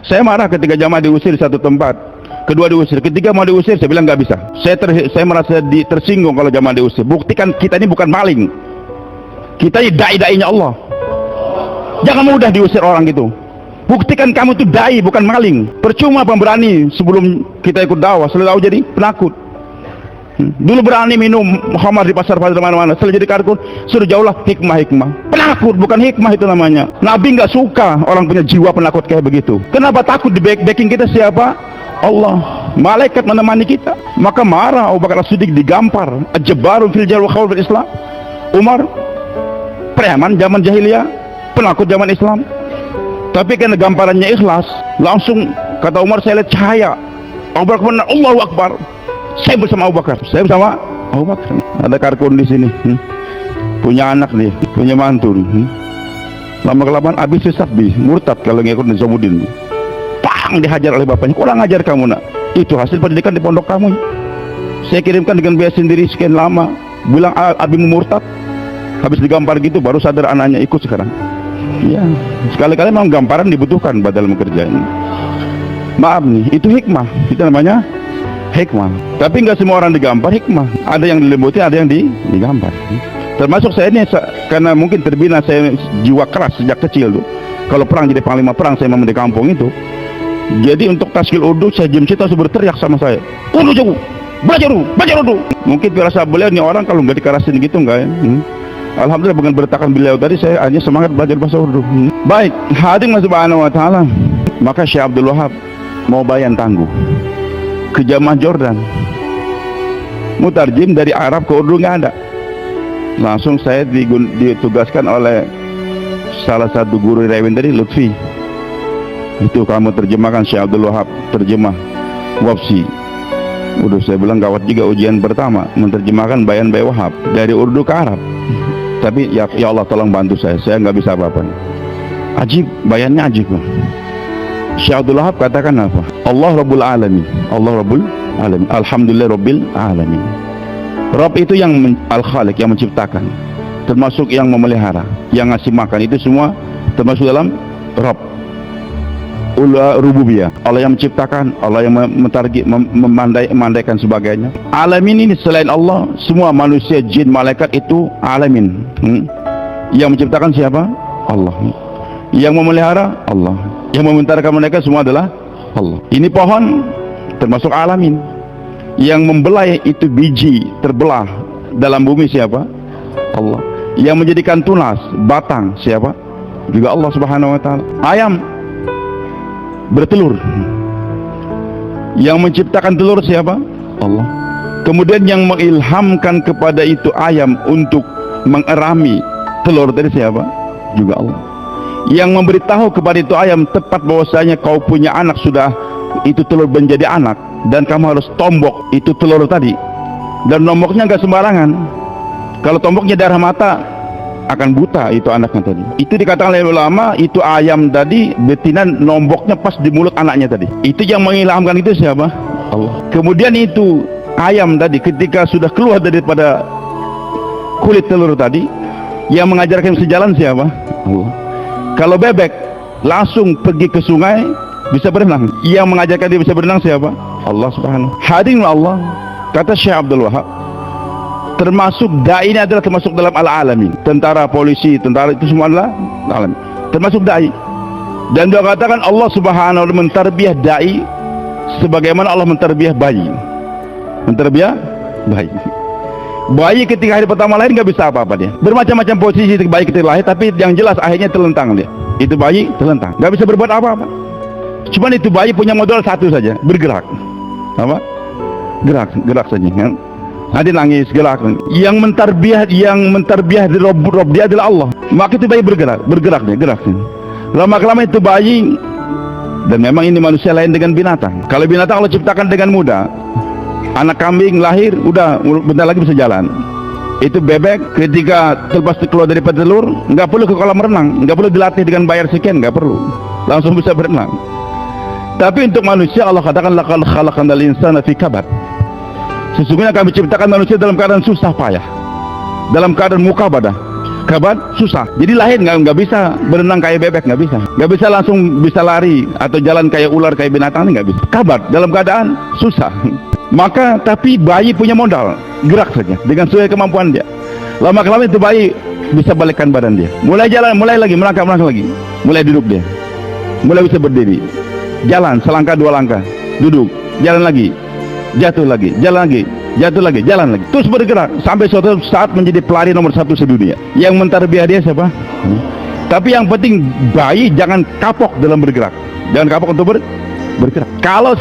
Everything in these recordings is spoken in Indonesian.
Saya marah ketika jamaah diusir di satu tempat, kedua diusir, ketiga mau diusir, saya bilang nggak bisa. Saya merasa tersinggung kalau jamaah diusir. Buktikan kita ini bukan maling, kita ini dai-dainya Allah. Jangan mudah diusir orang gitu. Buktikan kamu itu dai bukan maling. Percuma pemberani sebelum kita ikut dakwah selalu jadi penakut. Dulu berani minum khamar di pasar-pasar mana-mana, setelah jadi karkun sudah jauhlah hikmah-hikmah. Penakut bukan hikmah itu namanya. Nabi nggak suka orang punya jiwa penakut kayak begitu. Kenapa takut? Di backing kita siapa? Allah. Malaikat menemani kita. Maka marah Abu Bakar As-Siddiq digampar. Ajbarun fil jahl wa khawf fil Islam. Umar preman zaman jahiliyah, penakut zaman Islam. Tapi karena gamparannya ikhlas, langsung kata Umar, saya lihat cahaya. Abu Bakar benar, Allahu Akbar. Saya bersama Abu Bakar. Saya bersama Abu Bakar. Ada karkun di sini. Punya anak nih, punya mantu. Lama-kelamaan habis sesat murtad kalau ngikut Nizamuddin. Pang dihajar oleh bapaknya. Kurang ajar kamu nak. Itu hasil pendidikan di pondok kamu. Saya kirimkan dengan biaya sendiri sekian lama. Bilang abimu murtad. Habis digampar gitu baru sadar anaknya ikut sekarang. Ya, sekali-kali memang gamparan dibutuhkan dalam kerjaan. Maaf nih, itu hikmah. Itu namanya hikmah. Tapi nggak semua orang digampar hikmah. Ada yang dilembuti, ada yang digampar. Termasuk saya ini, karena mungkin terbina saya jiwa keras sejak kecil tuh. Kalau perang jadi panglima perang, saya memang di kampung itu. Jadi untuk taskil urdu, saya jam cita berteriak sama saya. Urdu jago, belajar urdu. Mungkin firasat beliau nih orang kalau nggak dikerasin gitu nggak ya. Alhamdulillah dengan bertakan beliau tadi saya hanya semangat belajar bahasa urdu. Baik, hadirin subhanahu wa ta'ala. Maka Syekh Abdul Wahab mau bayan tangguh ke jamaah Jordan, mutarjim dari Arab ke Urdu nggak ada. Langsung saya ditugaskan oleh salah satu guru Rewin dari Lutfi. Itu kamu terjemahkan, Syekh Abdul Wahab terjemah Wafsi. Udah saya bilang gawat juga ujian pertama menerjemahkan bayan Bayi Wahab dari Urdu ke Arab. Tapi ya Allah tolong bantu saya nggak bisa apa-apa. Ajib, bayannya ajib. Syekh Abdul Wahab katakan apa? Allah Rabbul Alamin. Allah Rabbul Alamin. Alhamdulillah Rabbil Alamin. Rabb itu yang Al-Khaliq, yang menciptakan, termasuk yang memelihara, yang ngasih makan, itu semua termasuk dalam Rabb. Rububiyah, Allah yang menciptakan, Allah yang memandaikan sebagainya. Alamin ini selain Allah, semua manusia, jin, malaikat itu alamin. Yang menciptakan siapa? Allah. Yang memelihara Allah. Yang mementarkan mereka semua adalah Allah. Ini pohon termasuk alamin. Yang membelai itu biji terbelah dalam bumi siapa? Allah. Yang menjadikan tunas, batang siapa? Juga Allah Subhanahu wa ta'ala. Ayam bertelur. Yang menciptakan telur siapa? Allah. Kemudian yang mengilhamkan kepada itu ayam untuk mengerami telur dari siapa? Juga Allah. Yang memberitahu kepada itu ayam tepat bahwasanya kau punya anak sudah, itu telur menjadi anak, dan kamu harus tombok itu telur tadi. Dan nomboknya nggak sembarangan. Kalau tomboknya darah mata akan buta itu anaknya tadi. Itu dikatakan oleh ulama, itu ayam tadi betina nomboknya pas di mulut anaknya tadi. Itu yang mengilhamkan itu siapa? Allah. Kemudian itu ayam tadi ketika sudah keluar daripada kulit telur tadi, yang mengajarkan sejalan siapa? Allah. Kalau bebek langsung pergi ke sungai bisa berenang, yang mengajarkan dia bisa berenang siapa? Allah Subhanahu. Hadirin Allah, kata Syekh Abdul Wahab, termasuk dai ini adalah termasuk dalam al-alamin. Tentara, polisi, tentara itu semua adalah alam, termasuk dai. Dan dia katakan Allah Subhanahu wa ta'ala mentarbiah dai sebagaimana Allah mentarbiah bayi. Mentarbiah bayi. Bayi ketika hari pertama lahir nggak bisa apa-apa dia. Bermacam-macam posisi bayi ketika lahir, tapi yang jelas akhirnya telentang dia. Itu bayi telentang, nggak bisa berbuat apa-apa. Cuman itu bayi punya modal satu saja, bergerak. Apa? Gerak saja. Kan? Nanti nangis, gerak. Yang mentarbiah di Rob dia adalah Allah. Maka itu bayi bergerak dia. Lama-lama itu bayi, dan memang ini manusia lain dengan binatang. Kalau binatang Allah ciptakan dengan mudah. Anak kambing lahir, udah bentar lagi bisa jalan. Itu bebek ketika terlepas keluar dari telur, nggak perlu ke kolam renang, nggak perlu dilatih dengan bayar sekian, nggak perlu, langsung bisa berenang. Tapi untuk manusia Allah katakan laqad khalaqnal insana fi kabad. Sesungguhnya kami ciptakan manusia dalam keadaan susah payah, dalam keadaan mukabadah. kabar susah. Jadi lahir nggak bisa berenang kayak bebek, nggak bisa langsung bisa lari atau jalan kayak ular kayak binatang, nggak bisa. Kabar dalam keadaan susah. Maka tapi bayi punya modal, gerak saja dengan sesuai kemampuan dia. Lama-kelamaan itu bayi bisa balikkan badan dia, mulai jalan, mulai lagi melangkah lagi, mulai duduk dia, mulai bisa berdiri, jalan selangkah dua langkah, duduk, jalan lagi, jatuh lagi, jalan lagi, jatuh lagi, jalan lagi, terus bergerak sampai suatu saat menjadi pelari nomor 1 sedunia. Yang mentarbiah dia siapa? Tapi yang penting bayi jangan kapok dalam bergerak, jangan kapok untuk bergerak. Kalau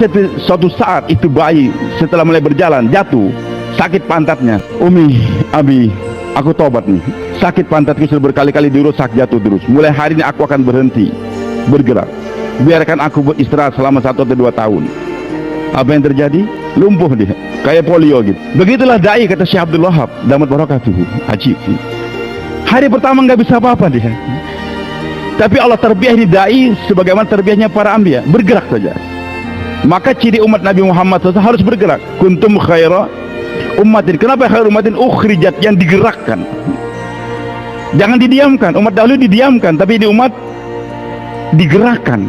suatu saat itu bayi setelah mulai berjalan jatuh, sakit pantatnya, Umi, Abi, aku tobat nih, sakit pantatku sudah berkali-kali dirusak, jatuh terus. Mulai hari ini aku akan berhenti bergerak, biarkan aku beristirahat selama 1 atau 2 tahun. Apa yang terjadi? Lumpuh dia, kayak polio gitu. Begitulah dai, kata Syekh Abdul Wahab damat barakatuhu. Ajib. Hari pertama nggak bisa apa-apa dia, tapi Allah terbiah ini dai sebagaimana terbiahnya para anbiya, bergerak saja. Maka ciri umat Nabi Muhammad SAW harus bergerak. Kuntum khaira ummatin. Kenapa khair ummatin? Ukhrijat, yang digerakkan. Jangan didiamkan. Umat dahulu didiamkan, tapi ini umat digerakkan.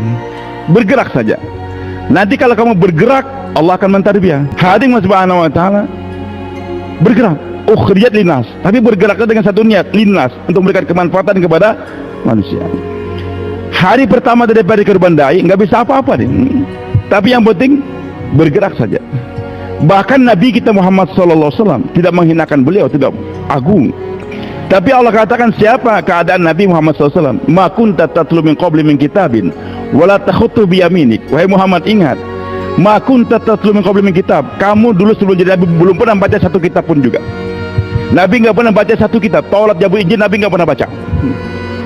Bergerak saja. Nanti kalau kamu bergerak, Allah akan mentarbiah. Hadir Subhanahu wa taala bergerak. Ukhrijat linnas, tapi bergeraklah dengan satu niat, linnas, untuk memberikan kemanfaatan kepada manusia. Hari pertama daripada korban dai nggak bisa apa-apa nih. Tapi yang penting bergerak saja. Bahkan Nabi kita Muhammad SAW tidak menghinakan beliau, tidak agung. Tapi Allah katakan siapa keadaan Nabi Muhammad SAW? Ma kunta tatlu min qabli min kitabin wala takhutu biyaminik. Wahai Muhammad, ingat, ma kunta tatlu min qabli min kitab. Kamu dulu sebelum jadi Nabi belum pernah baca satu kitab pun juga. Nabi nggak pernah baca satu kitab. Taurat, Zabur, Injil Nabi nggak pernah baca.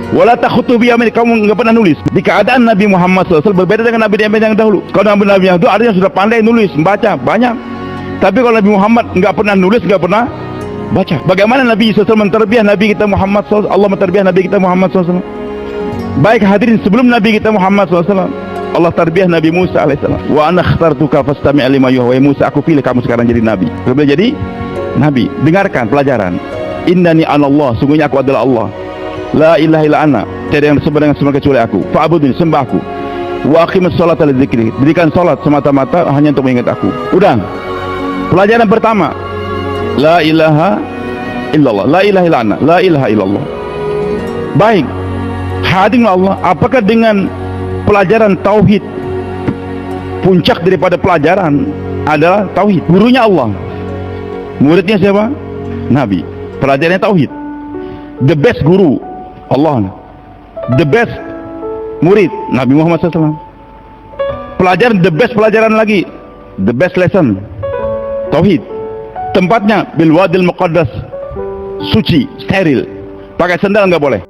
Wala takhutu biyaminik, kamu nggak pernah nulis. Di keadaan Nabi Muhammad SAW berbeda dengan Nabi yang dahulu. Kalau Nabi yang dahulu artinya sudah pandai nulis, membaca banyak. Tapi kalau Nabi Muhammad nggak pernah nulis, nggak pernah baca. Bagaimana Nabi SAW menterbiah Nabi kita Muhammad SAW? Allah menterbiah Nabi kita Muhammad SAW. Baik hadirin, sebelum Nabi kita Muhammad SAW, Allah terbiah Nabi Musa alaihissalam. Wa ana akhtartuka fastami' lima yuha. Wahai Musa, aku pilih kamu sekarang jadi Nabi. Kemudian jadi Nabi. Dengarkan pelajaran. Innani anallah, sungguhnya aku adalah Allah. La ilaha illa ana, tiada yang disembah dengan semua kecuali aku. Fa'budni, sembah aku. Wa aqimus sholata li dzikri, dirikan salat semata-mata hanya untuk mengingat aku. Udah. Pelajaran pertama, la ilaha illallah, la ilaha illa ana, la ilaha illallah. Baik. Hadirnya Allah, apakah dengan pelajaran tauhid, puncak daripada pelajaran adalah tauhid. Gurunya Allah, muridnya siapa? Nabi. Pelajarannya tauhid. The best guru Allah, the best murid Nabi Muhammad SAW. Pelajaran, the best pelajaran lagi, the best lesson tauhid. Tempatnya bil wadil muqaddas, suci, steril. Pakai sandal nggak boleh.